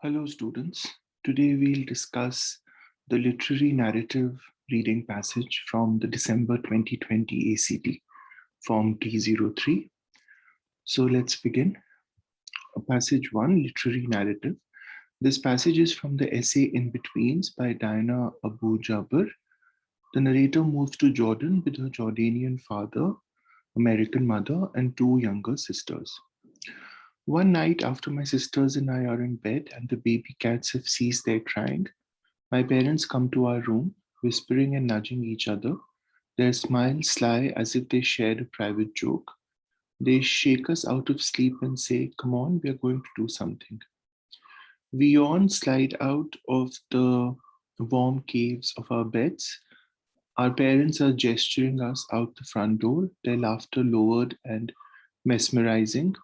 Hello students, today we'll discuss the literary narrative reading passage from the December 2020 ACT form D03. So let's begin. Passage 1, Literary Narrative. This passage is from the essay In Betweens by Diana Abu Jaber. The narrator moves to Jordan with her Jordanian father, American mother, and two younger sisters. One night after my sisters and I are in bed and the baby cats have ceased their crying, my parents come to our room, whispering and nudging each other, their smiles sly as if they shared a private joke. They shake us out of sleep and say, "Come on, we are going to do something." We yawn, slide out of the warm caves of our beds. Our parents are gesturing us out the front door, their laughter lowered and mesmerizing.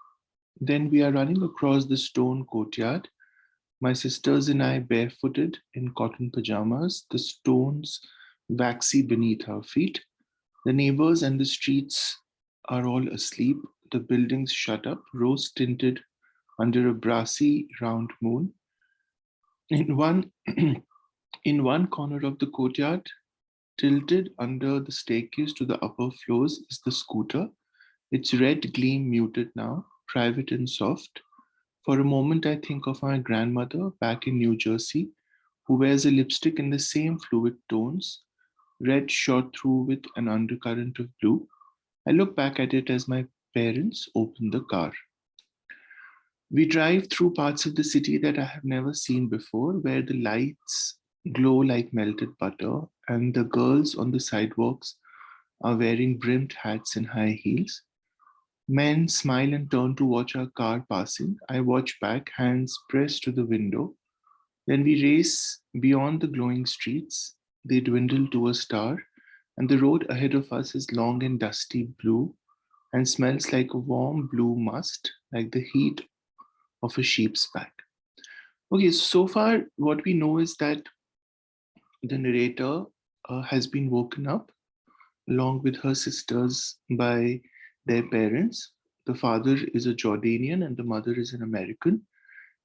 Then we are running across the stone courtyard, my sisters and I barefooted in cotton pajamas, the stones waxy beneath our feet. The neighbors and the streets are all asleep, the buildings shut up, rose tinted under a brassy round moon. In one, in one corner of the courtyard, tilted under the staircase to the upper floors, is the scooter, its red gleam muted now, private and soft. For a moment, I think of my grandmother back in New Jersey, who wears a lipstick in the same fluid tones, red shot through with an undercurrent of blue. I look back at it as my parents open the car. We drive through parts of the city that I have never seen before, where the lights glow like melted butter, and the girls on the sidewalks are wearing brimmed hats and high heels. Men smile and turn to watch our car passing. I watch back, hands pressed to the window. Then we race beyond the glowing streets. They dwindle to a star, and the road ahead of us is long and dusty blue and smells like a warm blue must, like the heat of a sheep's back. Okay, so far, what we know is that the narrator has been woken up along with her sisters by their parents. The father is a Jordanian and the mother is an American.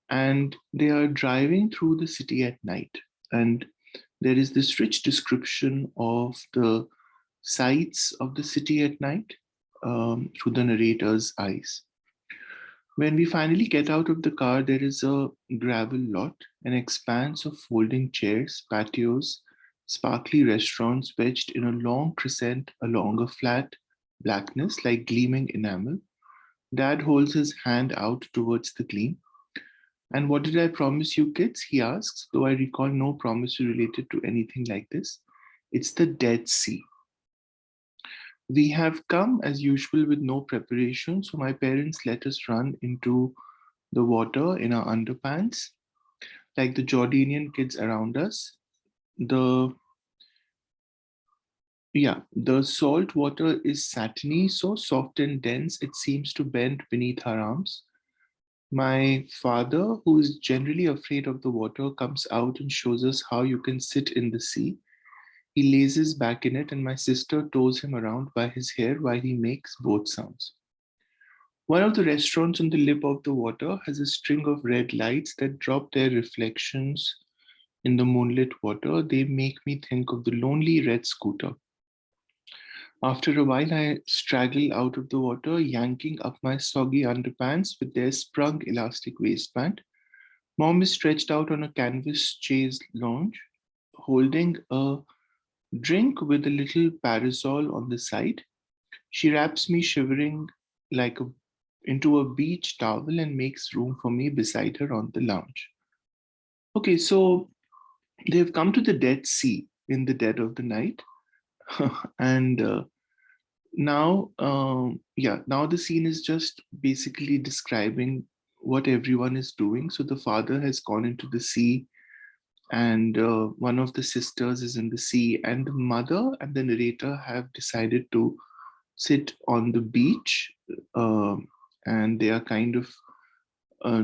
And they are driving through the city at night. And there is this rich description of the sights of the city at night through the narrator's eyes. When we finally get out of the car, there is a gravel lot, an expanse of folding chairs, patios, sparkly restaurants wedged in a long crescent along a flat blackness like gleaming enamel. Dad holds his hand out towards the gleam. "And what did I promise you kids?" he asks, though I recall no promise related to anything like this. "It's the Dead Sea." We have come as usual with no preparation, so my parents let us run into the water in our underpants, like the Jordanian kids around us. The the salt water is satiny, so soft and dense it seems to bend beneath our arms. My father, who is generally afraid of the water, comes out and shows us how you can sit in the sea. He lays his back in it, and my sister tows him around by his hair while he makes both sounds. One of the restaurants on the lip of the water has a string of red lights that drop their reflections in the moonlit water. They make me think of the lonely red scooter. After a while, I straggle out of the water, yanking up my soggy underpants with their sprung elastic waistband. Mom is stretched out on a canvas chaise lounge, holding a drink with a little parasol on the side. She wraps me shivering like a into a beach towel and makes room for me beside her on the lounge. Okay, so they've come to the Dead Sea in the dead of the night, and now the scene is just basically describing what everyone is doing. So the father has gone into the sea, and one of the sisters is in the sea, and the mother and the narrator have decided to sit on the beach, uh, and they are kind of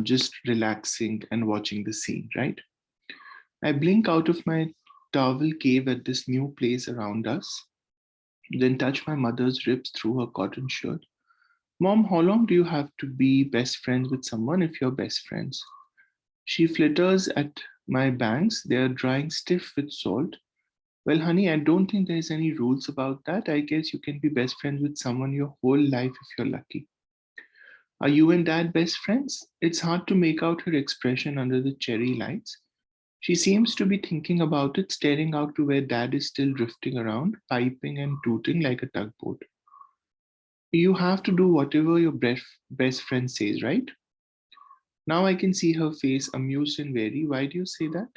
just relaxing and watching the scene, right? I blink out of my towel cave at this new place around us, then touch my mother's ribs through her cotton shirt. "Mom, how long do you have to be best friends with someone if you're best friends?" She flitters at my bangs. They are drying stiff with salt. Well, honey, I don't think there's any rules about that. I guess you can be best friends with someone your whole life if you're lucky. Are you and dad best friends? It's hard to make out her expression under the cherry lights. She seems to be thinking about it, staring out to where dad is still drifting around, piping and tooting like a tugboat. You have to do whatever your best friend says, right? Now I can see her face, amused and wary. Why do you say that?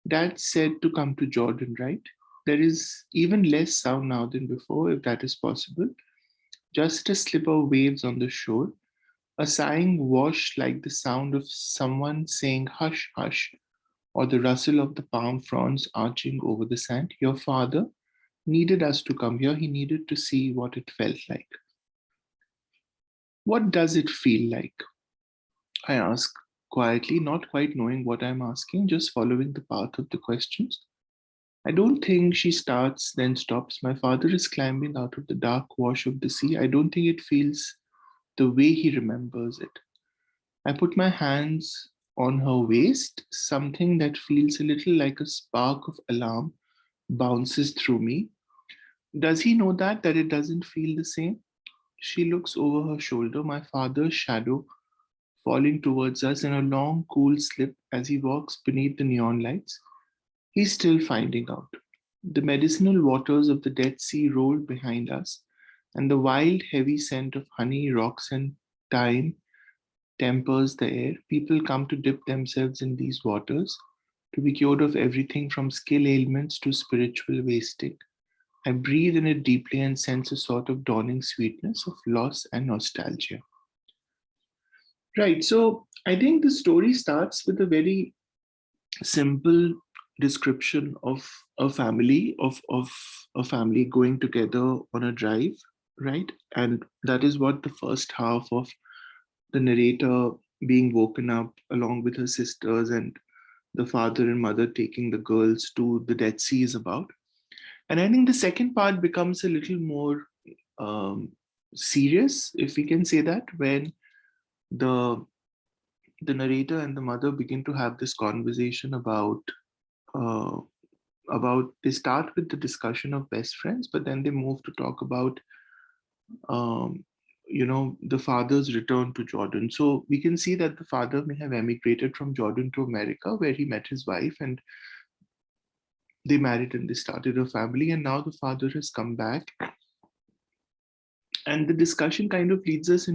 Dad said to come to Jordan, right? There is even less sound now than before, if that is possible. Just a slip of waves on the shore, a sighing wash like the sound of someone saying hush, hush, or the rustle of the palm fronds arching over the sand. Your father needed us to come here. He needed to see what it felt like. What does it feel like? I ask quietly, not quite knowing what I'm asking, just following the path of the questions. I don't think she starts, then stops. My father is climbing out of the dark wash of the sea. I don't think it feels the way he remembers it. I put my hands on her waist. Something that feels a little like a spark of alarm bounces through me. Does he know that it doesn't feel the same? She looks over her shoulder, my father's shadow falling towards us in a long, cool slip as he walks beneath the neon lights. He's still finding out. The medicinal waters of the Dead Sea roll behind us, and the wild, heavy scent of honey, rocks, and thyme tempers the air. People come to dip themselves in these waters to be cured of everything from skill ailments to spiritual wasting. I breathe in it deeply and sense a sort of dawning sweetness of loss and nostalgia. Right. So I think the story starts with a very simple description of of a family going together on a drive, right? And that is what the first half of the narrator being woken up along with her sisters and the father and mother taking the girls to the Dead Sea is about. And I think the second part becomes a little more um, serious, if we can say that, when the the narrator and the mother begin to have this conversation uh, about they start with the discussion of best friends, but then they move to talk about um, the father's return to Jordan. So we can see that the father may have emigrated from Jordan to America, where he met his wife and they married and they started a family, and now the father has come back, and the discussion kind of leads us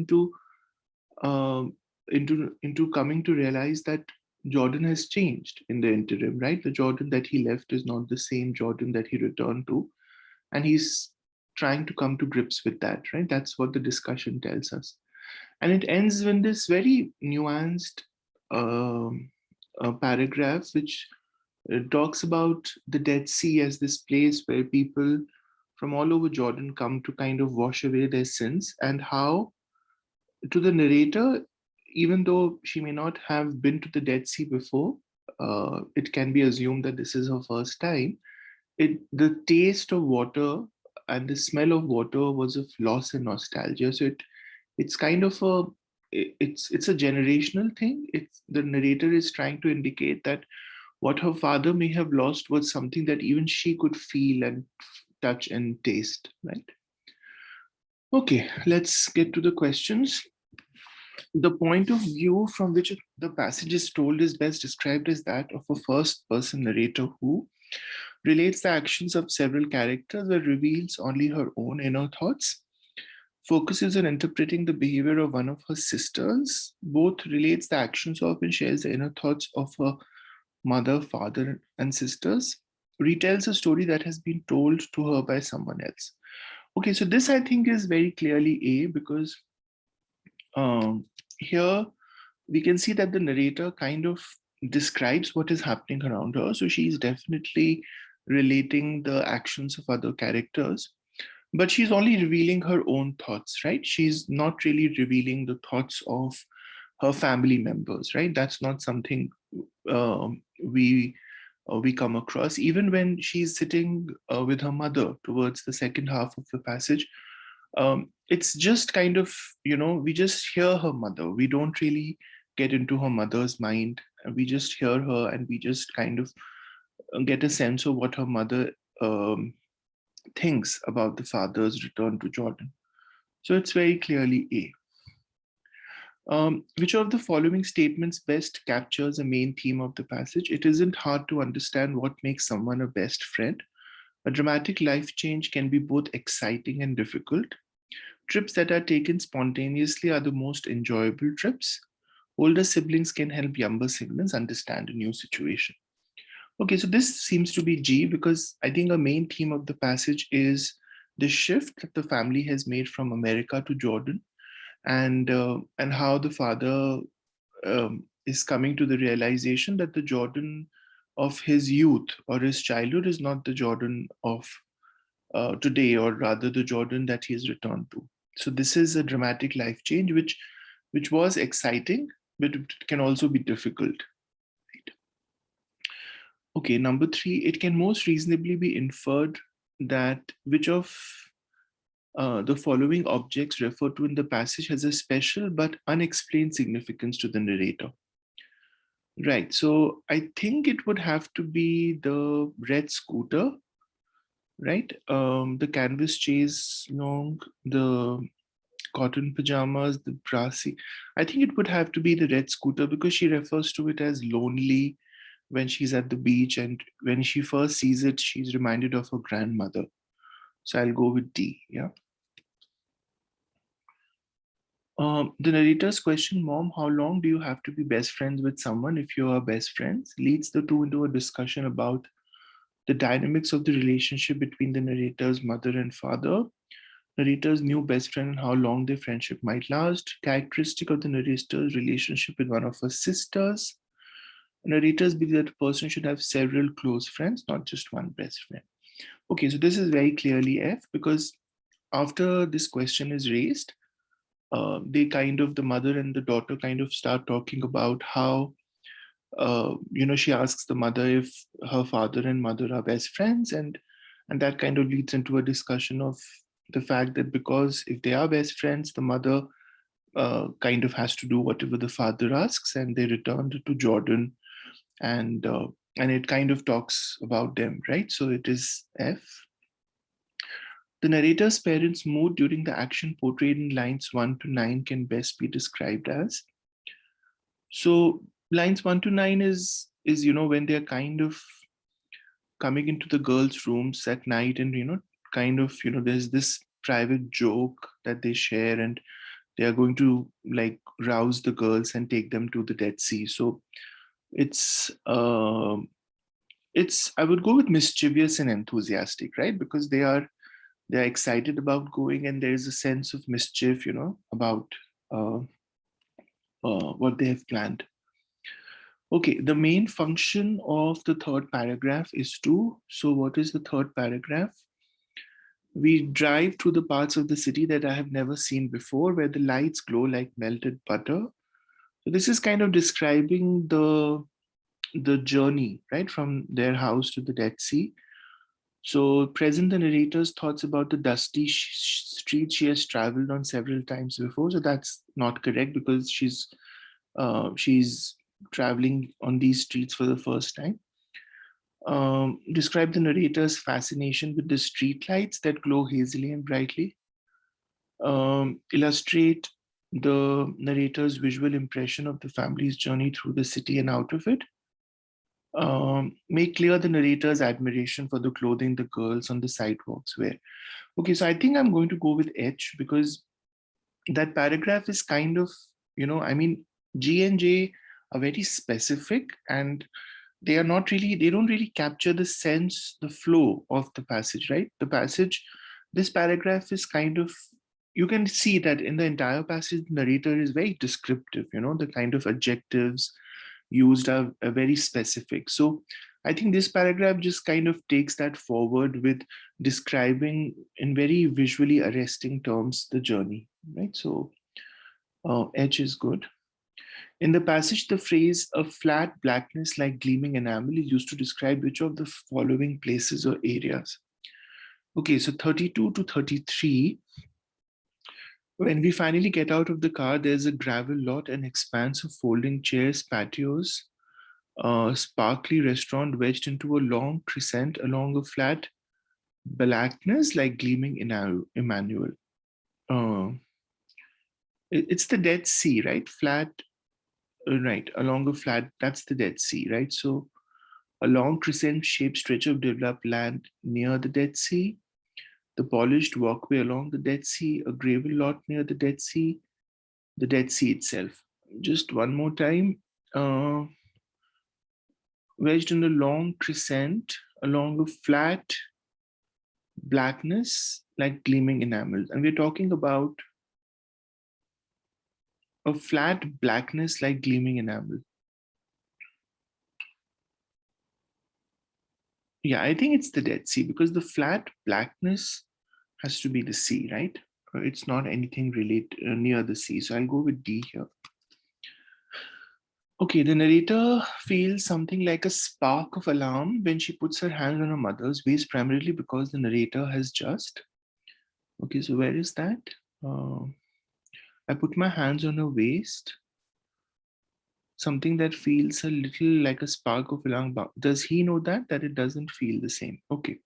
um, into coming to realize that Jordan has changed in the interim, right? The Jordan that he left is not the same Jordan that he returned to, and he's trying to come to grips with that, right? That's what the discussion tells us, and it ends with this very nuanced um, paragraph which talks about the Dead Sea as this place where people from all over Jordan come to kind of wash away their sins, and how to the narrator, even though she may not have been to the Dead Sea before, it can be assumed that this is her first time. The taste of water and the smell of water was of loss and nostalgia. So it's kind of it's a generational thing. It's the narrator is trying to indicate that what her father may have lost was something that even she could feel and touch and taste, right? Okay, let's get to the questions. The point of view from which the passage is told is best described as that of a first person narrator who relates the actions of several characters but reveals only her own inner thoughts, focuses on interpreting the behavior of one of her sisters, both relates the actions of and shares the inner thoughts of her mother, father, and sisters, retells a story that has been told to her by someone else. Okay, so this I think is very clearly A, because here we can see that the narrator kind of describes what is happening around her. So she's definitely relating the actions of other characters, but she's only revealing her own thoughts, right? She's not really revealing the thoughts of her family members, right? That's not something we come across. Even when she's sitting with her mother towards the second half of the passage, it's just kind of, we just hear her mother. We don't really get into her mother's mind. And we just hear her and we just kind of get a sense of what her mother thinks about the father's return to Jordan. So it's very clearly A. Which of the following statements best captures a main theme of the passage? It isn't hard to understand what makes someone a best friend. A dramatic life change can be both exciting and difficult. Trips that are taken spontaneously are the most enjoyable trips. Older siblings can help younger siblings understand a new situation. Okay, so this seems to be G because I think a main theme of the passage is the shift that the family has made from America to Jordan, and how the father is coming to the realization that the Jordan of his youth or his childhood is not the Jordan of today, or rather the Jordan that he has returned to. So this is a dramatic life change, which was exciting, but it can also be difficult. Right? Okay, number 3, it can most reasonably be inferred that which of the following objects referred to in the passage has a special but unexplained significance to the narrator. Right, so I think it would have to be the red scooter, right? The canvas chase long, the cotton pajamas, the brassy. I think it would have to be the red scooter because she refers to it as lonely when she's at the beach, and when she first sees it, she's reminded of her grandmother. So I'll go with D. Yeah. The narrator's question, Mom, how long do you have to be best friends with someone if you are best friends, leads the two into a discussion about the dynamics of the relationship between the narrator's mother and father, narrator's new best friend and how long their friendship might last, characteristic of the narrator's relationship with one of her sisters. Narrators believe that a person should have several close friends, not just one best friend. Okay, so this is very clearly F because after this question is raised, the mother and the daughter kind of start talking about how, she asks the mother if her father and mother are best friends, and that kind of leads into a discussion of the fact that because if they are best friends, the mother kind of has to do whatever the father asks, and they returned to Jordan, and it kind of talks about them, right? So it is F. The narrator's parents' mood during the action portrayed in lines 1 to 9 can best be described as. So lines 1 to 9 is when they're kind of coming into the girls' rooms at night, and there's this private joke that they share, and they are going to like rouse the girls and take them to the Dead Sea. So it's I would go with mischievous and enthusiastic, right? Because they're excited about going, and there's a sense of mischief, about what they have planned. Okay, the main function of the third paragraph is to, so what is the third paragraph? We drive through the parts of the city that I have never seen before, where the lights glow like melted butter. So this is kind of describing the journey, right, from their house to the Dead Sea. So present the narrator's thoughts about the dusty street she has traveled on several times before. So that's not correct because she's traveling on these streets for the first time. Describe the narrator's fascination with the street lights that glow hazily and brightly. Illustrate the narrator's visual impression of the family's journey through the city and out of it. Make clear the narrator's admiration for the clothing the girls on the sidewalks wear. Okay, so I think I'm going to go with H because that paragraph is kind of, G and J are very specific, and they don't really capture the sense, the flow of the passage, right? This paragraph is kind of, you can see that in the entire passage, the narrator is very descriptive, the kind of adjectives used are very specific. So I think this paragraph just kind of takes that forward with describing in very visually arresting terms the journey, right? So H is good. In the passage, the phrase "a flat blackness like gleaming enamel" is used to describe which of the following places or areas. Okay, so 32 to 33. When we finally get out of the car, there's a gravel lot, an expanse of folding chairs, patios, a sparkly restaurant wedged into a long crescent along a flat blackness like gleaming Emmanuel. Uh, it's the Dead Sea, right? Flat, right, along a flat, that's the Dead Sea, right? So a long crescent-shaped stretch of developed land near the Dead Sea, the polished walkway along the Dead Sea, a gravel lot near the Dead Sea itself. Just one more time. Wedged in a long crescent along a flat blackness like gleaming enamel. And we're talking about a flat blackness like gleaming enamel. Yeah, I think it's the Dead Sea because the flat blackness has to be the sea, right? It's not anything related near the sea. So I'll go with D here. Okay, the narrator feels something like a spark of alarm when she puts her hand on her mother's waist, primarily because the narrator has just. Okay, so where is that? I put my hands on her waist. Something that feels a little like a spark of alarm. Does he know that it doesn't feel the same? Okay.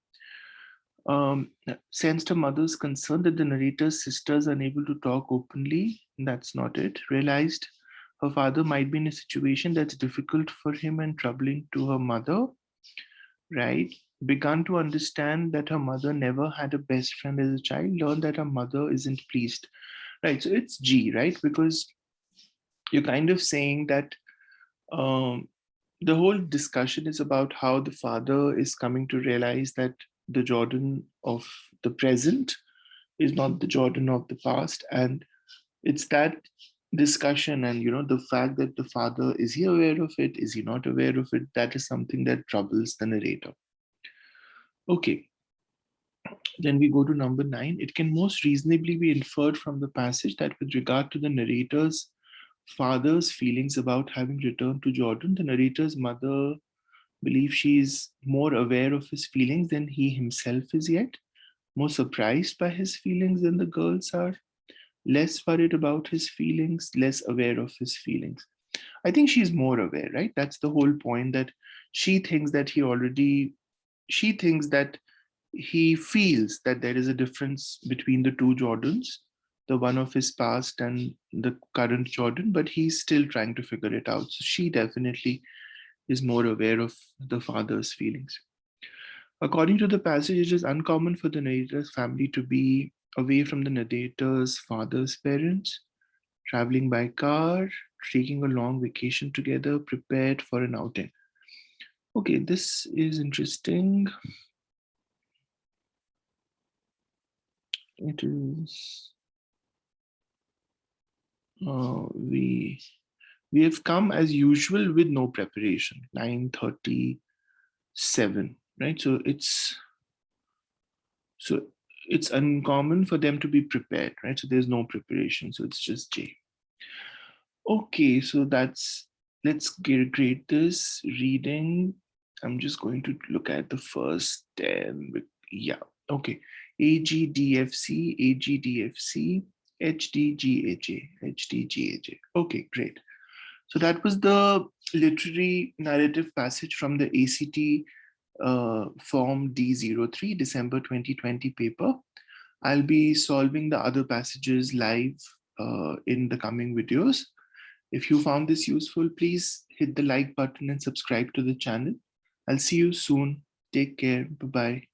Sensed her mother's concern that the narrator's sisters are unable to talk openly. That's not it. Realized her father might be in a situation that's difficult for him and troubling to her mother. Right. Begun to understand that her mother never had a best friend as a child. Learned that her mother isn't pleased. Right. So it's G, right? Because you're kind of saying that the whole discussion is about how the father is coming to realize that the Jordan of the present is not the Jordan of the past. And it's that discussion and, the fact that the father, is he aware of it? Is he not aware of it? That is something that troubles the narrator. Okay. Then we go to number 9. It can most reasonably be inferred from the passage that with regard to the narrator's father's feelings about having returned to Jordan, the narrator's mother believes she is more aware of his feelings than he himself is yet, more surprised by his feelings than the girls are, less worried about his feelings, less aware of his feelings. I think she's more aware, right? That's the whole point, that she thinks that she thinks that he feels that there is a difference between the two Jordans, the one of his past and the current Jordan, but he's still trying to figure it out. So she definitely is more aware of the father's feelings. According to the passage, it is uncommon for the narrator's family to be away from the narrator's father's parents, traveling by car, taking a long vacation together, prepared for an outing. Okay, this is interesting. It is we have come as usual with no preparation. 9:37, right? So it's uncommon for them to be prepared, right? So there's no preparation, so it's just J. Okay, so let's grade this reading. I'm just going to look at the first 10. Yeah, okay. AGDFC, AGDFC, HDGAJ, HDGAJ. Okay, great. So that was the literary narrative passage from the ACT form D03, December 2020 paper. I'll be solving the other passages live in the coming videos. If you found this useful, please hit the like button and subscribe to the channel. I'll see you soon. Take care. Bye-bye.